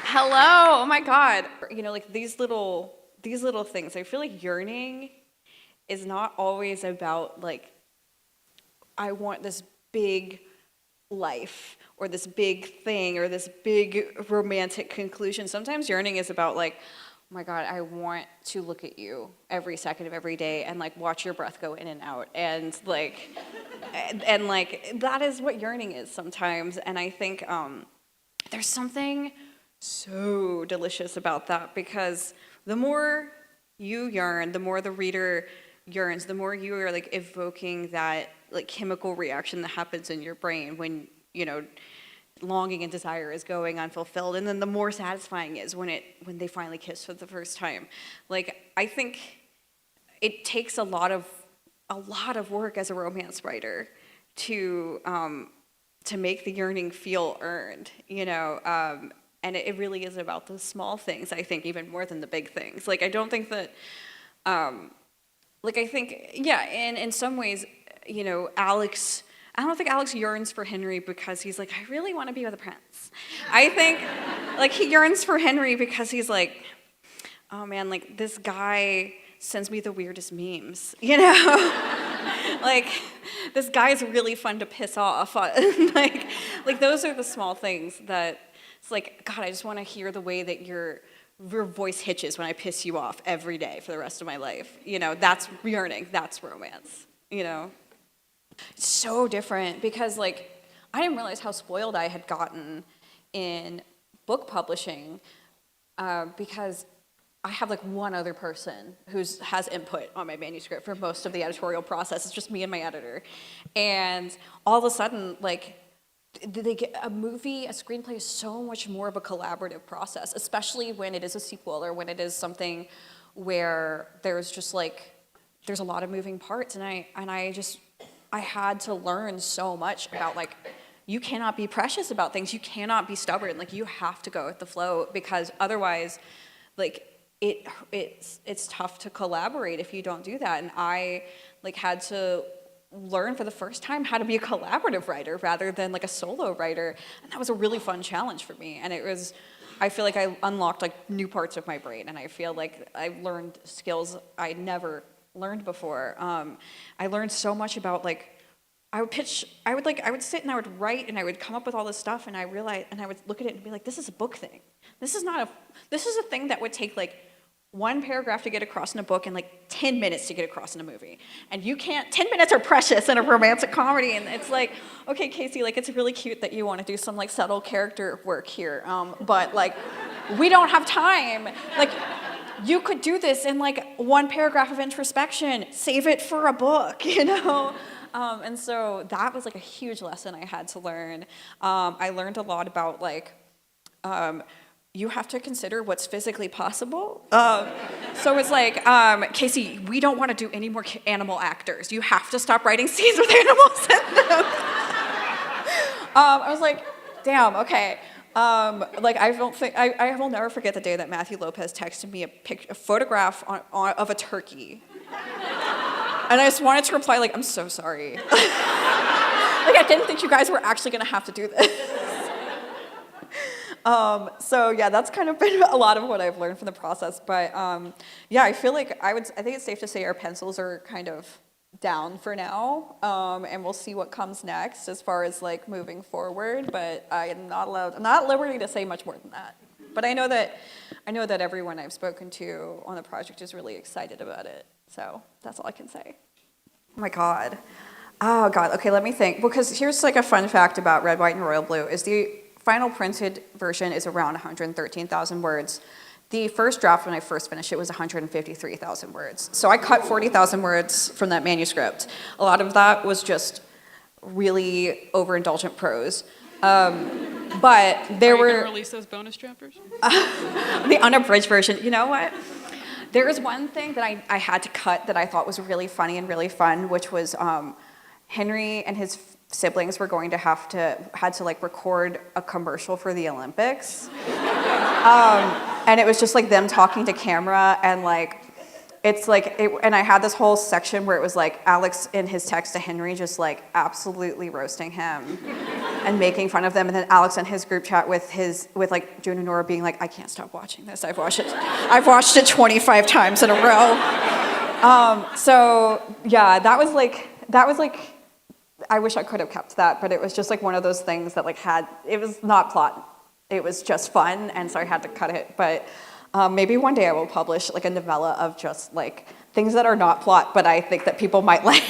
Hello, oh my God. You know, like these little things, I feel like yearning is not always about like, I want this big life or this big thing or this big romantic conclusion. Sometimes yearning is about like, oh my God, I want to look at you every second of every day and like watch your breath go in and out and like, and like that is what yearning is sometimes. And I think there's something so delicious about that, because the more you yearn, the more the reader yearns, the more you are like evoking that like chemical reaction that happens in your brain when, you know, longing and desire is going unfulfilled, and then the more satisfying is when they finally kiss for the first time. Like, I think it takes a lot of work as a romance writer to make the yearning feel earned, you know. And it really is about the small things, I think, even more than the big things. Like, I don't think that, like, I think, yeah, in some ways, you know, I don't think Alex yearns for Henry because he's like, I really want to be with a prince. I think, like, he yearns for Henry because he's like, oh man, like, this guy sends me the weirdest memes, you know? Like, this guy's really fun to piss off. like those are the small things that, it's like, God, I just want to hear the way that your voice hitches when I piss you off every day for the rest of my life. You know, that's yearning, that's romance, you know? It's so different because, like, I didn't realize how spoiled I had gotten in book publishing because I have, like, one other person who has input on my manuscript for most of the editorial process. It's just me and my editor. And all of a sudden, like, they get a screenplay is so much more of a collaborative process, especially when it is a sequel or when it is something where there's just like, there's a lot of moving parts, and I had to learn so much about like, you cannot be precious about things, you cannot be stubborn, like you have to go with the flow, because otherwise, like it's tough to collaborate if you don't do that. And I like had to learn for the first time how to be a collaborative writer rather than like a solo writer, and that was a really fun challenge for me. And I feel like I unlocked like new parts of my brain, and I feel like I learned skills I never learned before. I learned so much about like, I would sit and I would write and I would come up with all this stuff, and I realized, and I would look at it and be like, this is a book thing. This is a thing that would take like one paragraph to get across in a book and like 10 minutes to get across in a movie. And 10 minutes are precious in a romantic comedy. And it's like, okay, Casey, like it's really cute that you want to do some like subtle character work here, but like, we don't have time. Like, you could do this in like one paragraph of introspection, save it for a book, you know? And so that was like a huge lesson I had to learn. I learned a lot about like, you have to consider what's physically possible. So it's like, Casey, we don't want to do any more animal actors. You have to stop writing scenes with animals in them. I was like, damn, okay. Like I will never forget the day that Matthew Lopez texted me a photograph of a turkey. And I just wanted to reply like, I'm so sorry. Like I didn't think you guys were actually gonna have to do this. So yeah, that's kind of been a lot of what I've learned from the process. But yeah, I feel like I think it's safe to say our pencils are kind of down for now, and we'll see what comes next as far as like moving forward. But I'm not at liberty to say much more than that. But I know that everyone I've spoken to on the project is really excited about it. So that's all I can say. Oh my God. Oh God. Okay, let me think. Because here's like a fun fact about Red, White, and Royal Blue is the final printed version is around 113,000 words. The first draft when I first finished it was 153,000 words. So I cut 40,000 words from that manuscript. A lot of that was just really overindulgent prose. But there were... Are you going to release those bonus chapters? The unabridged version. You know what? There is one thing that I had to cut that I thought was really funny and really fun, which was Henry and his siblings were going to had to like record a commercial for the Olympics. And it was just like them talking to camera, and like, it's like, and I had this whole section where it was like Alex in his text to Henry just like absolutely roasting him. and making fun of them, and then Alex in his group chat with like June and Nora being like, I can't stop watching this. I've watched it 25 times in a row. So yeah, that was like I wish I could have kept that, but it was just like one of those things that like it was not plot. It was just fun, and so I had to cut it. But maybe one day I will publish like a novella of just like things that are not plot, but I think that people might like.